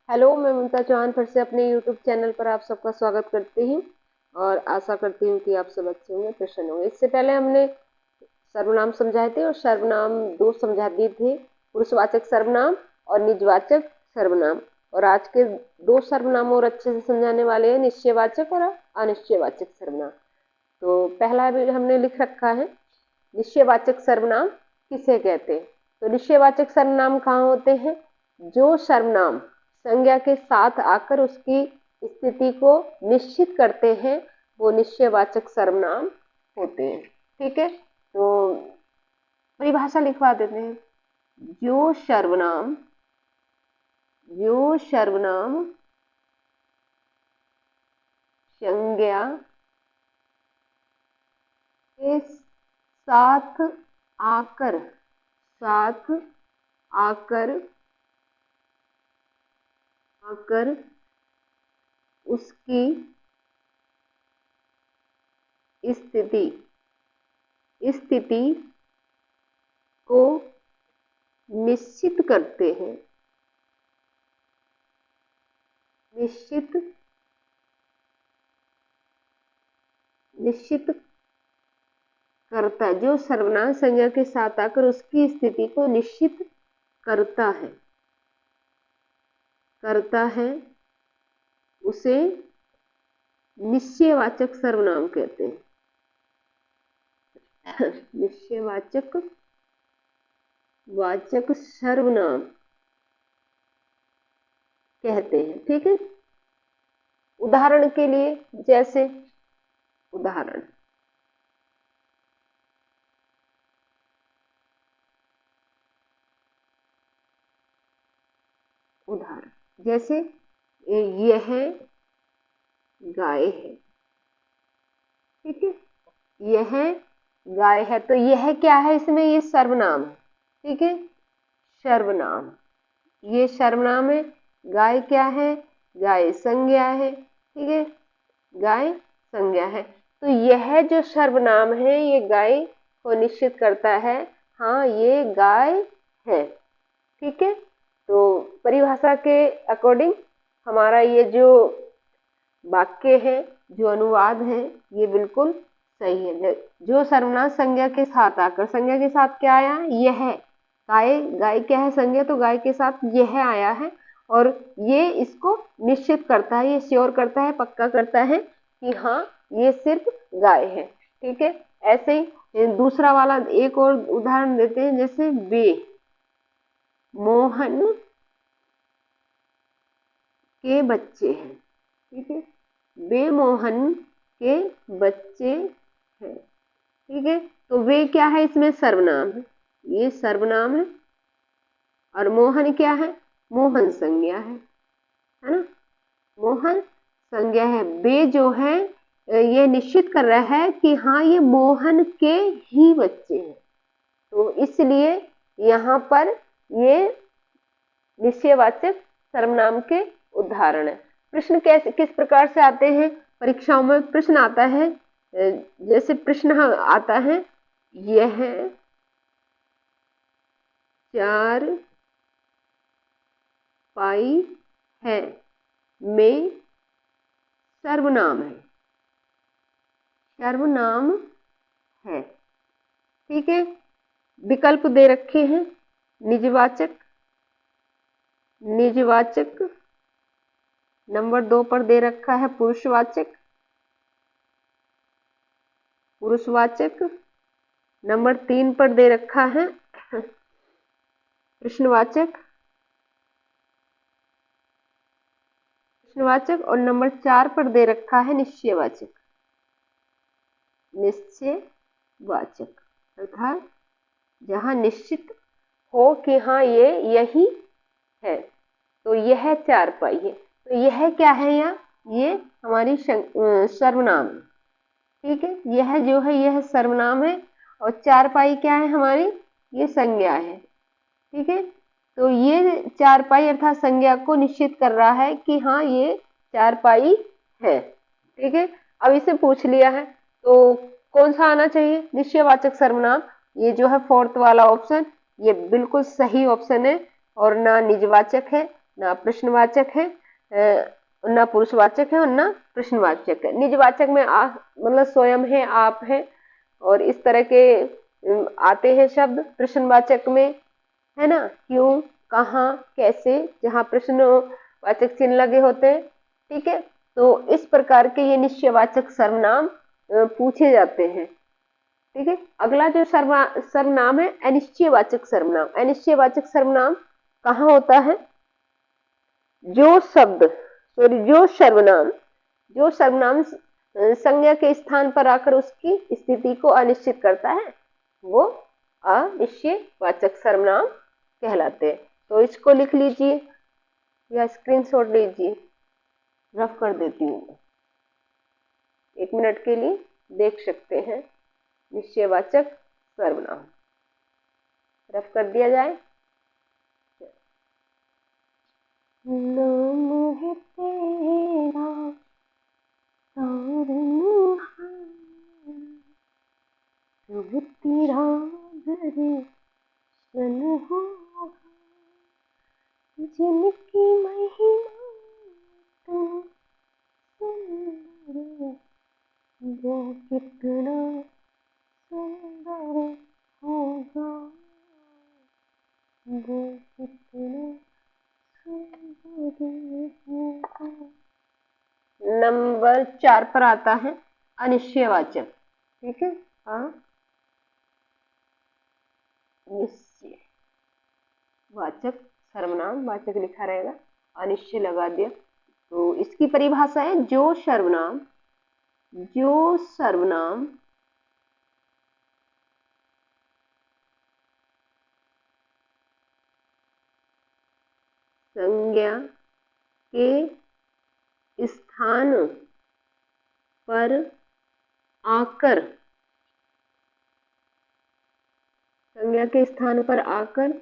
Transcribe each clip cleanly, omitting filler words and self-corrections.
Hello, मैं ममता चौहान फिर से अपने यूट्यूब चैनल पर आप सबका स्वागत करती हूँ और आशा करती हूँ कि आप सब अच्छे होंगे, प्रसन्न होंगे। इससे पहले हमने सर्वनाम समझाए थे और सर्वनाम दो समझा दिए थे, पुरुषवाचक सर्वनाम और निजवाचक सर्वनाम। और आज के दो सर्वनाम और अच्छे से समझाने वाले हैं, निश्चयवाचक और अनिश्चयवाचक सर्वनाम। तो पहला भी हमने लिख रखा है, निश्चयवाचक सर्वनाम किसे कहते हैं। तो निश्चयवाचक सर्वनाम कहाँ होते हैं? जो सर्वनाम संज्ञा के साथ आकर उसकी स्थिति को निश्चित करते हैं वो निश्चयवाचक सर्वनाम होते हैं। ठीक है, तो परिभाषा लिखवा देते हैं। जो सर्वनाम संज्ञा के साथ आकर उसकी स्थिति को निश्चित करते हैं, निश्चित करता है। जो सर्वनाम संज्ञा के साथ आकर उसकी स्थिति को निश्चित करता है उसे निश्चयवाचक सर्वनाम कहते हैं। निश्चयवाचक सर्वनाम कहते हैं। ठीक है, उदाहरण के लिए, जैसे उदाहरण जैसे यह गाय है। ठीक है, यह गाय है, तो यह क्या है? इसमें ये सर्वनाम है। ठीक है, सर्वनाम, ये सर्वनाम है। गाय क्या है? गाय संज्ञा है। ठीक है, गाय संज्ञा है। तो यह जो सर्वनाम है ये गाय को निश्चित करता है, हाँ ये गाय है। ठीक है, तो परिभाषा के अकॉर्डिंग हमारा ये जो वाक्य है, जो अनुवाद है, ये बिल्कुल सही है। जो सर्वनाम संज्ञा के साथ आकर, संज्ञा के साथ क्या आया? यह। गाय क्या है? संज्ञा, तो गाय के साथ यह आया है और ये इसको निश्चित करता है, ये श्योर करता है, पक्का करता है कि हाँ ये सिर्फ गाय है। ठीक है, ऐसे ही दूसरा वाला एक और उदाहरण देते हैं, जैसे वे मोहन के बच्चे हैं। ठीक है, वे मोहन के बच्चे हैं। ठीक है, तो वे क्या है? इसमें सर्वनाम है, ये सर्वनाम है। और मोहन क्या है? मोहन संज्ञा है ना? मोहन संज्ञा है। वे जो है ये निश्चित कर रहा है कि हाँ ये मोहन के ही बच्चे हैं, तो इसलिए यहाँ पर ये निश्चयवाचक सर्वनाम के उदाहरण है। प्रश्न कैसे किस प्रकार से आते हैं? परीक्षाओं में प्रश्न आता है, जैसे प्रश्न आता है, यह 4 पाई है में सर्वनाम है। ठीक है, विकल्प दे रखे हैं, निजवाचक, नंबर 2 पर दे रखा है पुरुषवाचक, नंबर 3 पर दे रखा है प्रश्नवाचक, और नंबर 4 पर दे रखा है निश्चयवाचक। अर्थात जहां निश्चित हो कि हाँ ये यही है, तो यह 4 पाई है। तो यह क्या है? ये हमारी सर्वनाम है। ठीक है, यह जो है यह सर्वनाम है और 4 पाई क्या है? हमारी ये संज्ञा है। ठीक है, तो ये 4 पाई अर्थात संज्ञा को निश्चित कर रहा है कि हाँ ये 4 पाई है। ठीक है, अब इसे पूछ लिया है तो कौन सा आना चाहिए? निश्चयवाचक सर्वनाम। ये जो है फोर्थ वाला ऑप्शन, ये बिल्कुल सही ऑप्शन है और ना निजवाचक है ना प्रश्नवाचक है, ना पुरुषवाचक है और ना प्रश्नवाचक है। निजवाचक में मतलब स्वयं है, आप है, और इस तरह के आते हैं शब्द। प्रश्नवाचक में है ना, क्यों, कहाँ, कैसे, जहाँ प्रश्नवाचक चिन्ह लगे होते हैं। ठीक है, तो इस प्रकार के ये निश्चयवाचक सर्वनाम पूछे जाते हैं। ठीक है, अगला जो सर्वनाम है अनिश्चयवाचक सर्वनाम। अनिश्चयवाचक सर्वनाम कहाँ होता है? जो सर्वनाम संज्ञा के स्थान पर आकर उसकी स्थिति को अनिश्चित करता है, वो अनिश्चयवाचक सर्वनाम कहलाते हैं। तो इसको लिख लीजिए या स्क्रीनशॉट लीजिए, रफ कर देती हूँ, 1 मिनट के लिए देख सकते हैं। निश्चयवाचक सर्वनाम रफ कर दिया जाए। नाम है तेरा सब तेरा दर्शन हो, जिनकी महिमा तुम सुंदर, वो कितना सुंदर होगा, वो कितना सुंदर होगा। नंबर 4 पर आता है अनिश्चयवाचक। ठीक है, हाँ, निश्चयवाचक सर्वनाम, वाचक लिखा रहेगा, अनिश्चय लगा दिया। तो इसकी परिभाषा है जो सर्वनाम संज्ञा के स्थान पर आकर, संज्ञा के स्थान पर आकर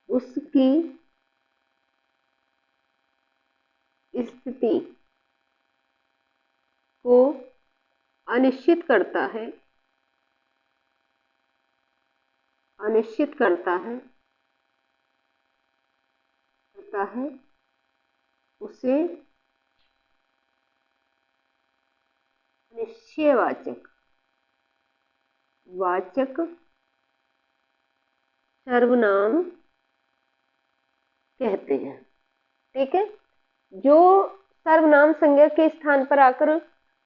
उसकी स्थिति को अनिश्चित करता है, उसे निश्चयवाचक सर्वनाम कहते हैं। ठीक है, जो सर्वनाम संज्ञा के स्थान पर आकर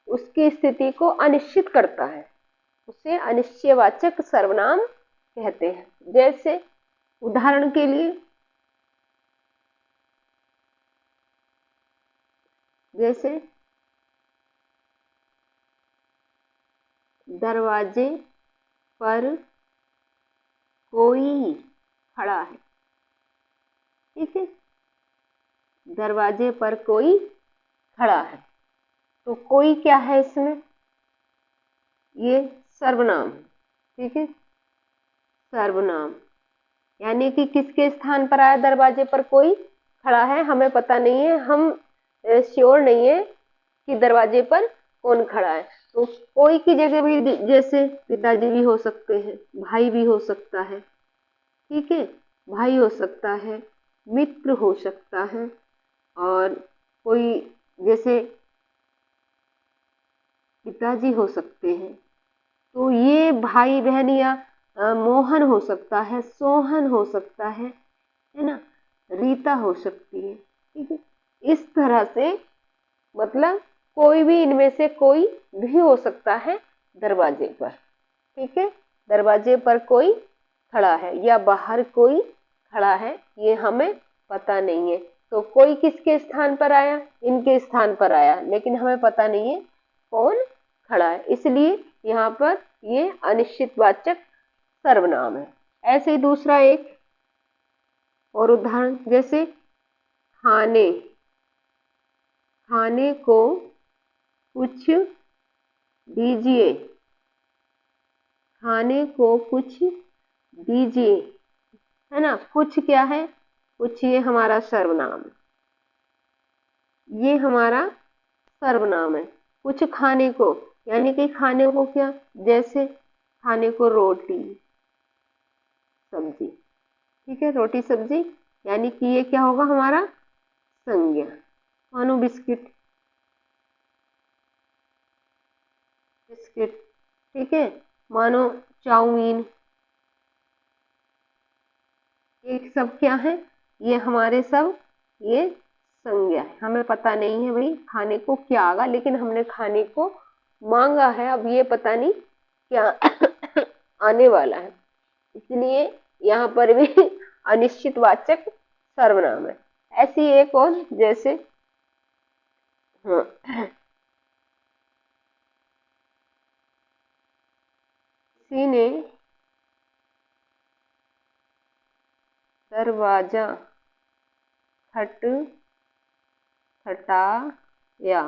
उसकी स्थिति को अनिश्चित करता है, उसे अनिश्चयवाचक सर्वनाम कहते हैं। जैसे उदाहरण के लिए, जैसे दरवाजे पर कोई खड़ा है। ठीक है, दरवाजे पर कोई खड़ा है, तो कोई क्या है इसमें? ये सर्वनाम। ठीक है, सर्वनाम यानी कि किसके स्थान पर आया? दरवाजे पर कोई खड़ा है, हमें पता नहीं है, हम श्योर नहीं है कि दरवाजे पर कौन खड़ा है। तो कोई की जगह भी जैसे पिताजी भी हो सकते हैं, भाई भी हो सकता है। ठीक है, भाई हो सकता है, मित्र हो सकता है, और कोई जैसे पिताजी हो सकते हैं। तो ये भाई बहन या मोहन हो सकता है, सोहन हो सकता है ना, रीता हो सकती है। ठीक है, इस तरह से मतलब कोई भी इनमें से कोई भी हो सकता है दरवाजे पर। ठीक है, दरवाजे पर कोई खड़ा है या बाहर कोई खड़ा है, ये हमें पता नहीं है। तो कोई किसके स्थान पर आया? इनके स्थान पर आया, लेकिन हमें पता नहीं है कौन खड़ा है, इसलिए यहाँ पर ये अनिश्चितवाचक सर्वनाम है। ऐसे ही दूसरा एक और उदाहरण, जैसे खाने को कुछ दीजिए, खाने को कुछ दीजिए, है ना। कुछ क्या है? कुछ ये हमारा सर्वनाम है, ये हमारा सर्वनाम है। कुछ खाने को यानी कि खाने को क्या? जैसे खाने को रोटी सब्जी। ठीक है, रोटी सब्जी यानी कि ये क्या होगा हमारा संज्ञा। मानो बिस्किट, बिस्किट, ठीक है। मानो चाउमीन, ये सब क्या है, ये हमारे सब ये संज्ञा है। हमें पता नहीं है भाई खाने को क्या आगा, लेकिन हमने खाने को मांगा है, अब ये पता नहीं क्या आने वाला है, इसलिए यहाँ पर भी अनिश्चितवाचक सर्वनाम है। ऐसी एक और, जैसे हाँ, किसी ने दरवाजा खटखटाया,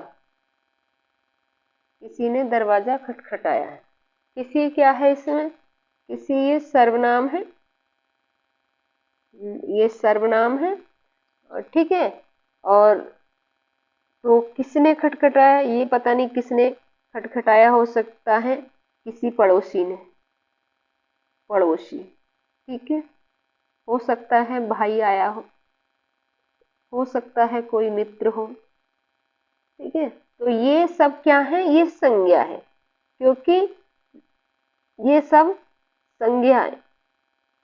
किसी ने दरवाजा खटखटाया है। किसी क्या है इसमें, किसी ये सर्वनाम है, ये सर्वनाम है, और ठीक है। और तो किसने खटखटाया, ये पता नहीं किसने खटखटाया, हो सकता है किसी पड़ोसी ने, पड़ोसी, ठीक है। हो सकता है भाई आया हो सकता है कोई मित्र हो, ठीक है। तो ये सब क्या है, ये संज्ञा है, क्योंकि ये सब संज्ञा है।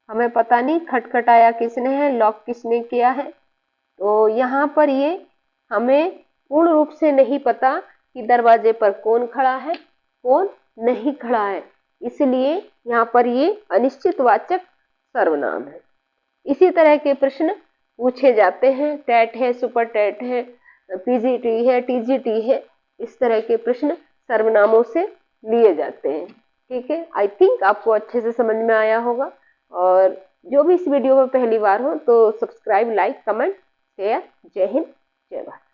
हमें पता नहीं खटखटाया किसने है, लॉक किसने किया है, तो यहाँ पर ये हमें पूर्ण रूप से नहीं पता कि दरवाजे पर कौन खड़ा है कौन नहीं खड़ा है, इसलिए यहाँ पर ये अनिश्चितवाचक सर्वनाम है। इसी तरह के प्रश्न पूछे जाते हैं, टेट है, सुपर टेट है, पीजीटी है, टीजीटी है, इस तरह के प्रश्न सर्वनामों से लिए जाते हैं, ठीक है। आई थिंक आपको अच्छे से समझ में आया होगा, और जो भी इस वीडियो में पहली बार हो तो सब्सक्राइब, लाइक, कमेंट, शेयर। जय हिंद, जय भारत।